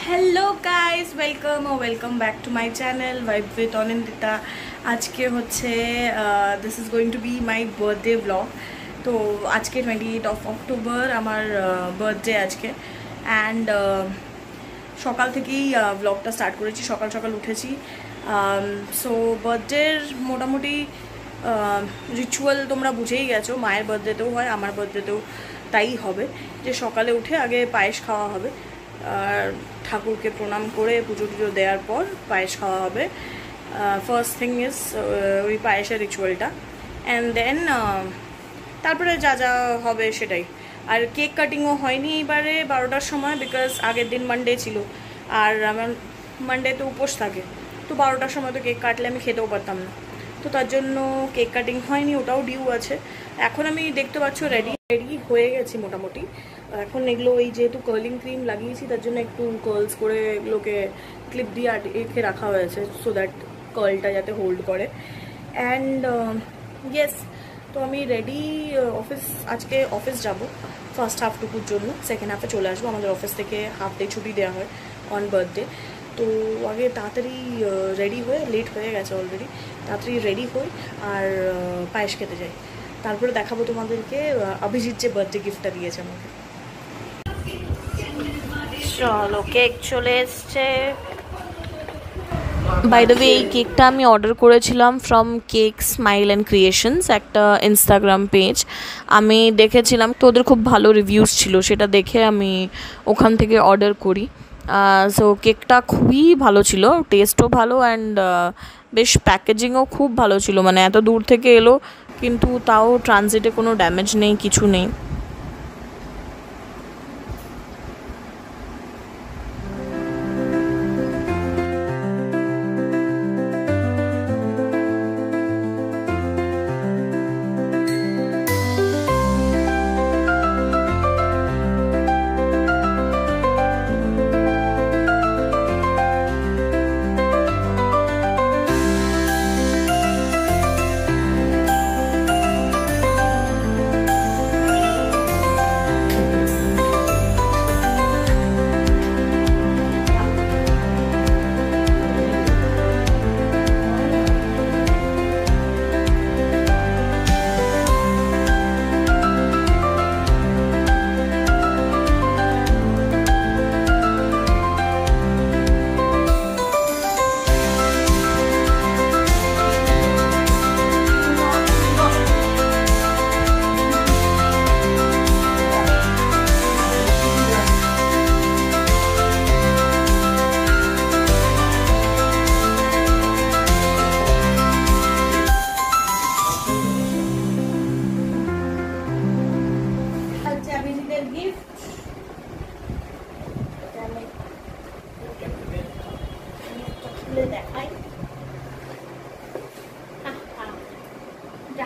Hello guys welcome back to my channel vibe with Anindita. आज के होच्छे this is going to be my birthday vlog. तो आज के 28 अक्टोबर आमार बार्थडे आज के एंड सकाल থেকেই ব্লগটা স্টার্ট করেছি। সকাল সকাল উঠেছি। সো বার্থডের মোটামুটি রিচুয়াল তোমরা বুঝেই গেছো। মায়ের বার্থডেতেও হয়, আমার বার্থডেতেও তাই হবে যে সকালে উঠে আগে পায়েস খাওয়া হবে আর ঠাকুরকে প্রণাম করে পুজো টুজো দেওয়ার পর পায়েস খাওয়া হবে। ফার্স্ট থিং ইজ ওই পায়েসের রিচুয়ালটা অ্যান্ড দেন তারপরে যা যা হবে সেটাই। আর কেক কাটিংও হয়নি এবারে 12টার সময়, বিকজ আগের দিন মানডে ছিল আর আমার মানডেতে উপোস থাকে, তো 12টার সময় তো কেক কাটলে আমি খেতেও পারতাম না, তো তার জন্য কেক কাটিং হয়নি, ওটাও ডিউ আছে। এখন আমি দেখতে পাচ্ছ রেডি হয়ে গেছি মোটামুটি। এখন এগুলো ওই যেহেতু কার্লিং ক্রিম লাগিয়েছি তার জন্য একটু কার্লস করে এগুলোকে ক্লিপ দিয়ে আটকে রাখা হয়েছে সো দ্যাট কার্লটা যাতে হোল্ড করে। অ্যান্ড ইয়েস, তো আমি রেডি। আজকে অফিস যাব ফার্স্ট হাফটুকুর জন্য, সেকেন্ড হাফে চলে আসবো। আমাদের অফিস থেকে হাফ ডে ছুটি দেওয়া হয় অন বার্থডে। তো আগে তাড়াতাড়ি রেডি হয়ে, লেট হয়ে গেছে অলরেডি, তাড়াতাড়ি রেডি হই আর পায়েস খেতে যাই। তারপরে দেখাবো তোমাদেরকে অভিজিৎ যে বার্থডে গিফটটা দিয়েছে আমাকে। চলো কেক চলে এসছে। বাই দ্য ওয়ে এই কেকটা আমি অর্ডার করেছিলাম from cake smile and creations, একটা ইনস্টাগ্রাম পেজ। আমি দেখেছিলাম তো ওদের খুব ভালো রিভিউস ছিল, সেটা দেখে আমি ওখান থেকে অর্ডার করি। সো কেকটা খুবই ভালো ছিল, টেস্টও ভালো অ্যান্ড বেশ প্যাকেজিংও খুব ভালো ছিল। মানে এত দূর থেকে এলো কিন্তু তাও ট্রানজিটে কোনো ড্যামেজ নেই, কিছু নেই।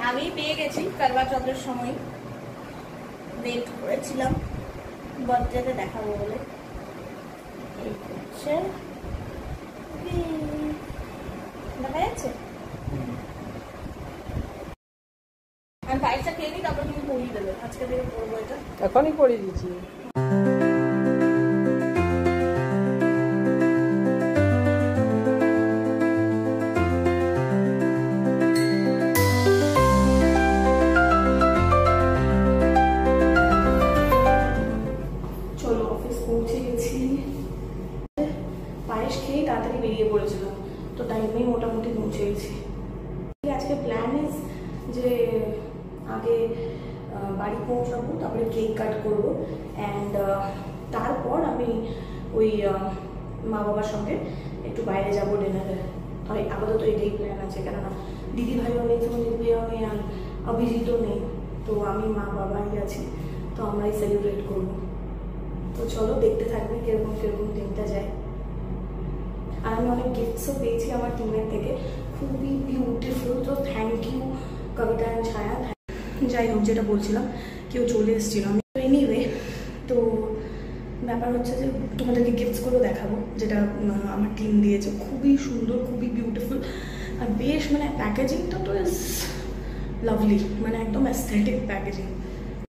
আমি পেয়ে গেছি কালবা চন্দ্রের সময়, ওয়েট করেছিলাম বার্থডেতে দেখাবো বলে। এই হচ্ছে দেখা যাচ্ছে। আমি পায়েসটা খেয়ে নিই, তারপর তুমি পরিয়ে দেবে। আজকে থেকে পরবো, এটা এখনই পরিয়ে দিচ্ছি। তাড়াতাড়ি বেরিয়ে পড়েছিলাম, তো টাইমেই মোটামুটি পৌঁছে গেছি। আজকে প্ল্যান ইজ যে আগে বাড়ি পৌঁছাবো, তারপরে কেক কাট করবো অ্যান্ড তারপর আমি ওই মা বাবার সঙ্গে একটু বাইরে যাবো ডিনারে। তাই আপাতত এটাই প্ল্যান আছে, কেননা দিদি ভাইও নেই, তোমার দিদি ভাইও নেই আর অভিজিৎও নেই, তো আমি মা বাবাই আছি, তো আমরাই সেলিব্রেট করবো। তো চলো দেখতে থাকবে কিরকম কিরকম দিনটা যায়। আর আমি অনেক গিফটসও পেয়েছি আমার টিমের থেকে, খুবই বিউটিফুল। তো থ্যাংক ইউ কবিতা অ্যান্ড ছায়া। যাই হোক, যেটা বলছিলাম, কেউ চলে এসেছিল। আমি এনিওয়ে, তো ব্যাপার হচ্ছে যে তোমাদেরকে গিফটসগুলো দেখাবো যেটা আমার টিম দিয়েছে। খুবই সুন্দর, খুবই বিউটিফুল আর বেশ মানে প্যাকেজিংটা তো ইজ লাভলি, মানে একদম অ্যাস্থেটিক প্যাকেজিং।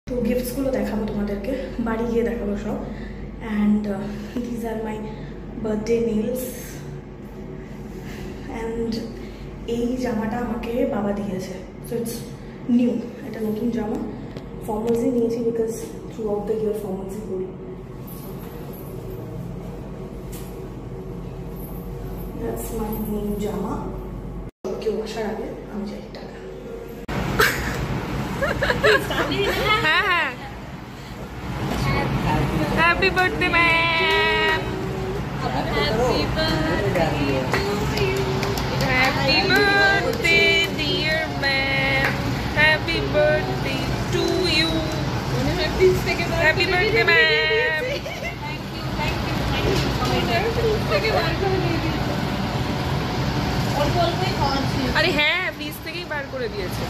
তো গিফটসগুলো দেখাবো তোমাদেরকে, বাড়ি গিয়ে দেখাবো সব। And these are my birthday nails and এই জামাটা আমাকে বাবা দিয়েছে, সো ইটস নিউ, এটা নতুন জামা। ফর্মালসই নিয়েছি because throughout the year ফর্মালসই করি। দ্যাটস মাই নিউ জামা। কেউ আসার আগে আমি যাই, টাকা। হ্যাঁ হ্যাঁ, happy birthday ma'am, happy birthday dear ma'am, happy birthday to you, happy birthday ma'am. আরে হ্যাঁ, ফ্রিজ থেকেই বার করে দিয়েছে।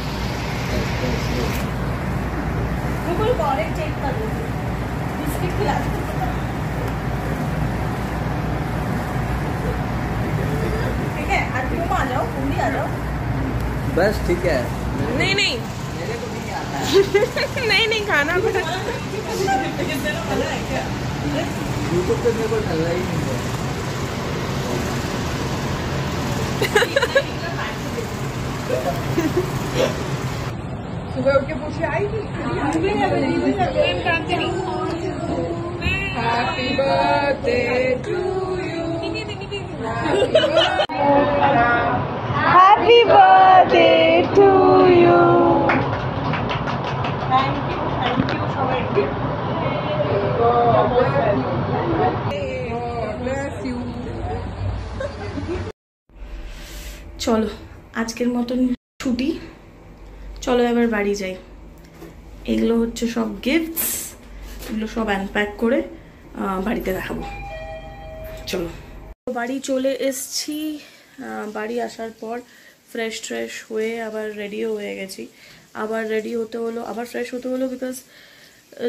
बस ठीक है। नहीं नहीं नहीं नहीं, खाना यूट्यूब पे मेरे को डलना ही नहीं है। सुबह उठ के पूछे आई थी happy birthday to you, Happy birthday to you. thank you সবাইকে। bless you। চলো আজকের মতন ছুটি, চলো এবার বাড়ি যাই। এগুলো হচ্ছে সব গিফটস, এগুলো সব আনপ্যাক করে বাড়িতে দেখাবো। চলো বাড়ি চলে এসছি। বাড়ি আসার পর ফ্রেশ ট্রেশ হয়ে আবার রেডিও হয়ে গেছি। আবার রেডি হতে হলো, আবার ফ্রেশ হতে হলো বিকজ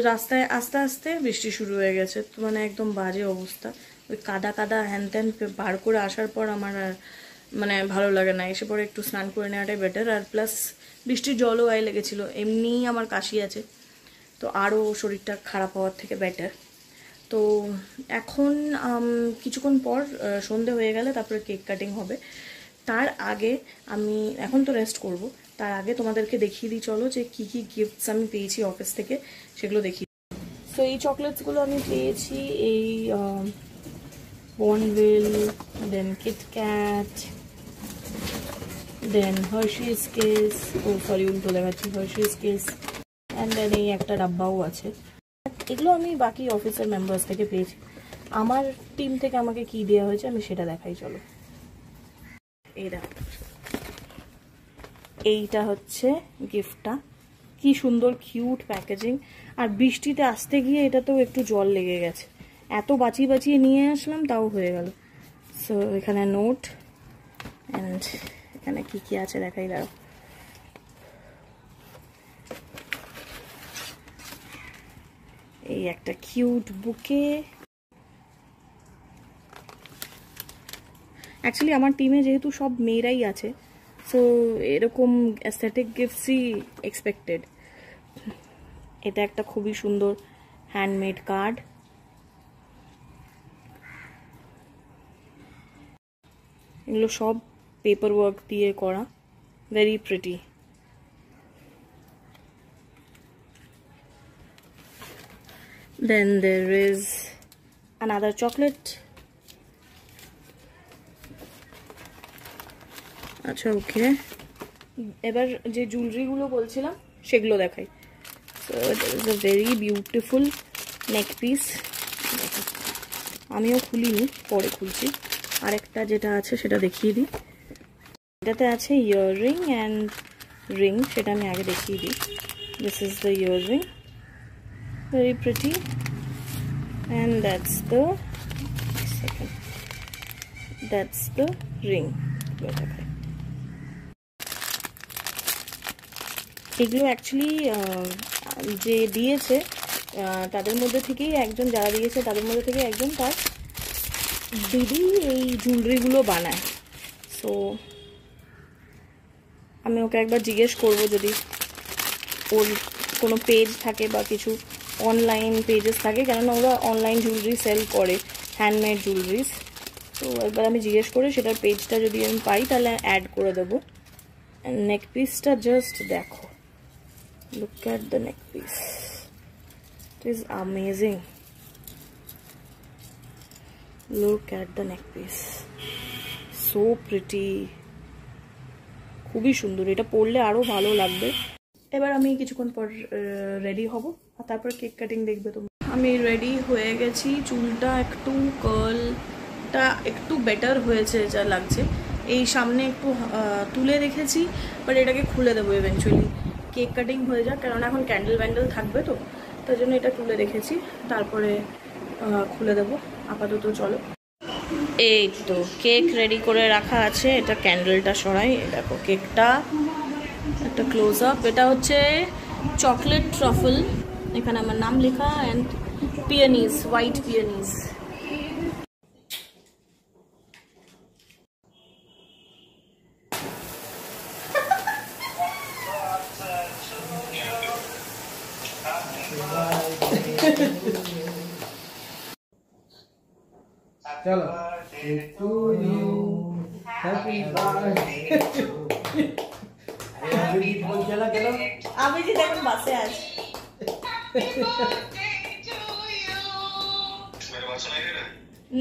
রাস্তায় আস্তে আস্তে বৃষ্টি শুরু হয়ে গেছে। তো মানে একদম বাজে অবস্থা, ওই কাদা কাদা হ্যান ত্যান বার করে আসার পর আমার আর মানে ভালো লাগে না। এসে পরে একটু স্নান করে নেওয়াটাই বেটার। আর প্লাস বৃষ্টির জলও গায়ে লেগেছিলো, এমনিই আমার কাশি আছে, তো আরও শরীরটা খারাপ হওয়ার থেকে বেটার। তো এখন কিছুক্ষণ পর সন্ধে হয়ে গেলে তারপরে কেক কাটিং হবে। তার আগে আমি এখন তো রেস্ট করব, তার আগে তোমাদেরকে দেখিয়ে দিই চলো যে কী কী গিফটস আমি পেয়েছি অফিস থেকে, সেগুলো দেখি। সো এই চকলেটসগুলো আমি পেয়েছি, এই বর্নভিল, দেন কিটক্যাট, দেন হার্শিস কিস, ও সরি উল্টো দেখাচ্ছি, হার্শিস কিস, অ্যান্ড দেন এই একটা ডাব্বাও আছে। এগুলো আমি বাকি অফিসের মেম্বার্স থেকে পেয়েছি। আমার টিম থেকে আমাকে কি দেওয়া হয়েছে আমি সেটা দেখাই চলো। এই দেখো, এইটা হচ্ছে গিফটটা, কি সুন্দর কিউট প্যাকেজিং। আর বৃষ্টিতে আসতে গিয়ে এটাতেও একটু জল লেগে গেছে, এত বাঁচিয়ে বাঁচিয়ে নিয়ে আসলাম তাও হয়ে গেল। সো এখানে নোট অ্যান্ড এখানে কি কি আছে দেখাই দাও। এই একটা কিউট বুকে। অ্যাকচুয়ালি আমার টিমে যেহেতু সব মেয়েরাই আছে, সো এরকম অ্যাস্থেটিক গিফটসই এক্সপেক্টেড। এটা একটা খুবই সুন্দর হ্যান্ডমেড কার্ড। এগুলো সব পেপার ওয়ার্ক দিয়ে করা, very pretty. Then there is another chocolate. আচ্ছা ওকে, এবার যে জুয়েলারিগুলো বলছিলাম সেগুলো দেখাই। So there is a very beautiful neck piece, আমিও খুলিনি, পরে খুলছি। আরেকটা যেটা আছে সেটা দেখিয়ে দিই। এটাতে আছে ইয়াররিং অ্যান্ড রিং, সেটা আমি আগে দেখিয়ে দিই। This is the earring, very pretty, and that's the ring. এগুলো অ্যাকচুয়ালি যে দিয়েছে তাদের মধ্যে থেকেই একজন, যারা দিয়েছে তাদের মধ্যে থেকে একজন তার দিদি এই জুয়েলারিগুলো বানায়। সো আমি ওকে একবার জিজ্ঞেস করবো যদি ওর কোনো পেজ থাকে বা কিছু অনলাইন পেজেস থাকে, কেননা ওরা অনলাইন জুয়েলারি সেল করে, হ্যান্ডমেড জুয়েলারিস। তো একবার আমি জিজ্ঞেস করে সেটার পেজটা যদি আমি পাই তাহলে অ্যাড করে দেবো। নেক পিসটা জাস্ট দেখো, look at the neck piece, it is amazing. Look at the neck piece, so pretty, খুবই সুন্দর। এটা পরলে আরো ভালো লাগবে। এবার আমি কিছুক্ষণ পর রেডি হব আর তারপর কেক কাটিং দেখবে তুমি। আমি রেডি হয়ে গেছি, চুলটা একটু কার্লটা একটু বেটার হয়েছে যা লাগছে। এই সামনে একটু তুলে রেখেছি, বাট এটাকে খুলে দেবো ইভেনচুয়ালি কেক কাটিং হয়ে যাক, কারণ এখন ক্যান্ডেল ব্যান্ডেল থাকবে তো, তার জন্য এটা তুলে রেখেছি, তারপরে খুলে দেবো। আপাতত চলো। এই তো কেক রেডি করে রাখা আছে, এটা ক্যান্ডেলটা সরাই। দেখো কেকটা একটা ক্লোজ আপ। এটা হচ্ছে চকলেট ট্রাফল, এখানে আমার নাম লেখা, অ্যান্ড পিয়ানিজ, হোয়াইট পিয়ানিজ। চলো to you happy birthday. Abhijit এখন বাসে আছে।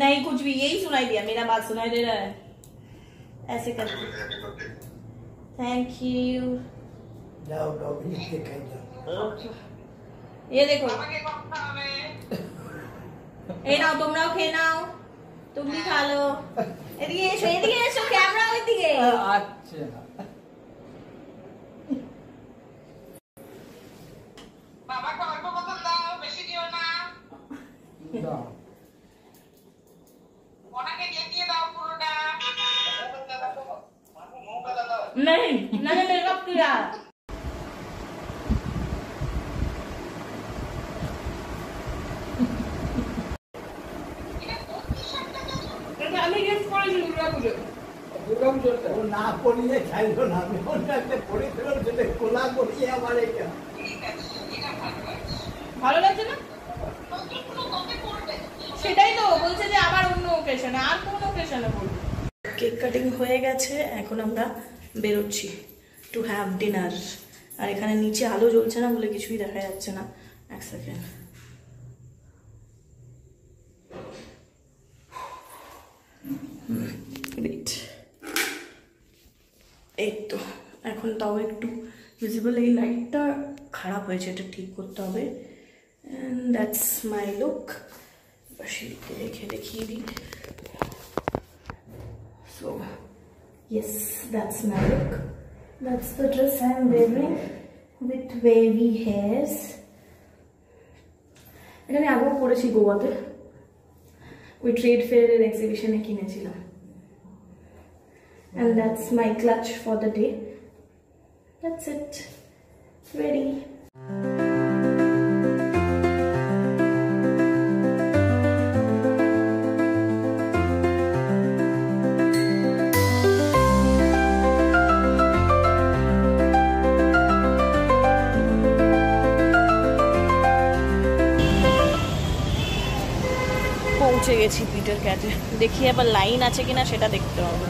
नहीं कुछ भी, यही सुनाई दिया, मेरा बात सुनाई दे रहा है ऐसे कर। Thank you. ये देखो, ए नाओ তোমরাও খেয়ে নাও, তুমি খা লো। এদিকে এসো, ক্যামেরা ওইদিকে। আচ্ছা नहीं मैंने मेकअप किया। আমি গিফট করেছি দুর্গাপুজো না পড়িয়ে চাইলো না, আমি ওটাকে পড়েছিলাম, সেটা কোলা করিয়ে আমার এটা ভালো লাগছে না, সেটাই তো বলছে যে আবার অন্য ওকেশনে, আর কোন ওকেশনে বলবো। কেক কাটিং হয়ে গেছে, এখন আমরা বেরোচ্ছি টু হ্যাভ ডিনার। আর এখানে নিচে আলো জ্বলছে না বলে কিছুই দেখা যাচ্ছে না। এক সেকেন্ড, এই তো এখন তাও একটু ভিজিবল। এই লাইটটা খারাপ হয়েছে, এটা ঠিক করতে হবে। And that's my look. সিঁড়িতে রেখে দেখিয়ে দিই। So yes, that's my look. That's the dress I am wearing with wavy hairs. এটা আমি আগেও পরেছি গোয়াতে, ওই ট্রেড ফেয়ারের এক্সিবিশনে কিনেছিলাম। And that's my clutch for the day. That's it. Ready. পৌঁছে গেছি পিটার ক্যাটে। দেখি আবার লাইন আছে কিনা সেটা দেখতে হবে।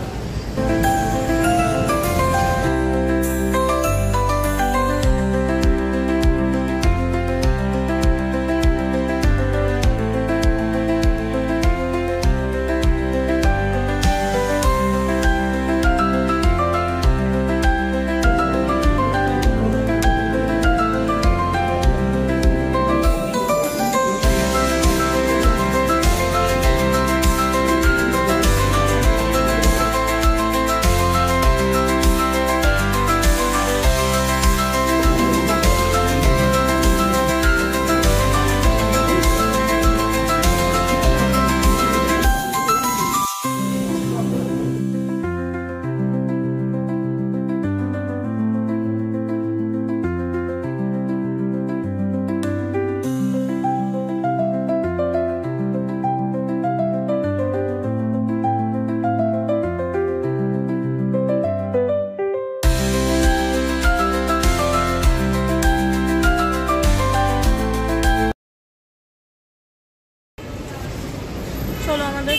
চলো আমাদের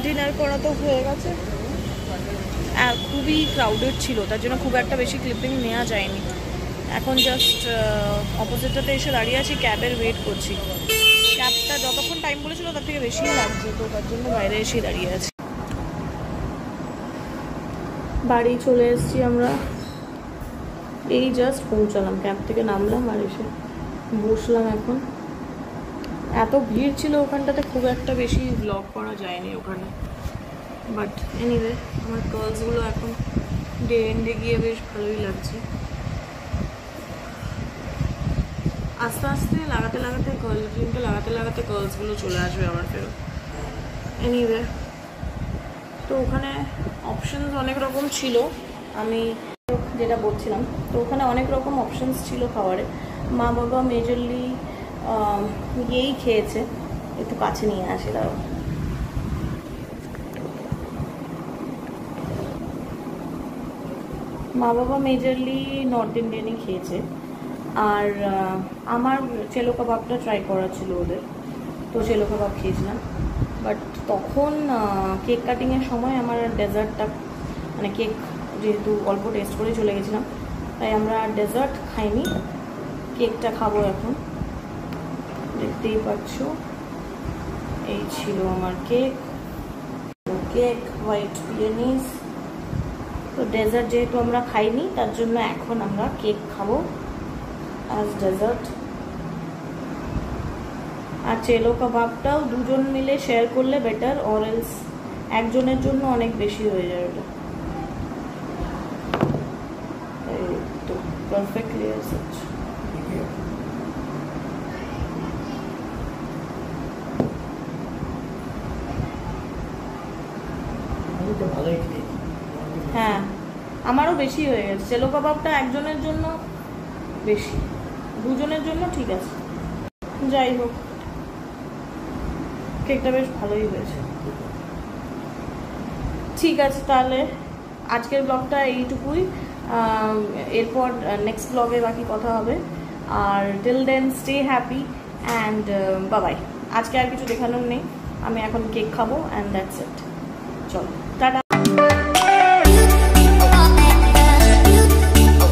ডিনার করা তো হয়ে গেছে, আর খুবই ক্রাউডেড ছিল, তার জন্য খুব একটা বেশি ক্লিপিং নেওয়া যায়নি। এখন জাস্ট অপোজিটটাতে এসে দাঁড়িয়ে আছি, ক্যাবের ওয়েট করছি। ক্যাবটা যতক্ষণ টাইম বলেছিল তার থেকে বেশিই লাগছে, তো তার জন্য বাইরে এসেই দাঁড়িয়ে আছি। বাড়ি চলে এসেছি আমরা, এই জাস্ট পৌঁছালাম, ক্যাব থেকে নামলাম আর এসে বসলাম এখন। এত ভিড় ছিল ওখানটাতে, খুব একটা বেশি ব্লগ করা যায়নি ওখানে। বাট এনিওয়ে, আমার কার্লসগুলো এখন ডে এন্ডে গিয়ে বেশ ভালোই লাগছে। আস্তে আস্তে লাগাতে লাগাতে ক্রিমটা লাগাতে লাগাতে কার্লসগুলো চলে আসবে আমার ফেরত। এনিওয়ে, তো ওখানে অপশানস অনেক রকম ছিল, আমি যেটা বলছিলাম, তো ওখানে অনেক রকম অপশানস ছিল খাবারে। মা বাবা মেজরলি গিয়েই খেয়েছে। একটু কাছে নিয়ে আসি দাঁড়াও। মা বাবা মেজরলি নর্থ ইন্ডিয়ানই খেয়েছে, আর আমার চেলো কাবাবটা ট্রাই করা ছিল ওদের, তো চেলো কাবাব খেয়েছিলাম। বাট তখন কেক কাটিংয়ের সময় আমার ডেজার্টটা, মানে কেক যেহেতু অল্প টেস্ট করে চলে গেছিলাম, তাই আমরা ডেজার্ট খাইনি, কেকটা খাবো এখন। দেখতেই পাচ্ছ, এই ছিল আমার কেক, হোয়াইট বিরিয়ানিস। তো ডেজার্ট যেহেতু আমরা খাইনি, তার জন্য এখন আমরা কেক খাবো অ্যাজ ডেজার্ট। আর চেলো কাবাবটাও দুজন মিলে শেয়ার করলে বেটার, অর এলস একজনের জন্য অনেক বেশি হয়ে যায় ওটা। এই তো পারফেক্টলি এসেছে। হ্যাঁ, আমারও বেশি হয়ে গেছে। চেলো কাবাবটা একজনের জন্য বেশি, দুজনের জন্য ঠিক আছে। যাই হোক, কেকটা বেশ ভালোই হয়েছে। ঠিক আছে, তাহলে আজকের ব্লগটা এইটুকুই। এরপর নেক্সট ব্লগে বাকি কথা হবে। আর till then stay happy and bye. আজকে আর কিছু দেখানোর নেই, আমি এখন কেক খাবো অ্যান্ড দ্যাটস ইট। চলো, টাটা।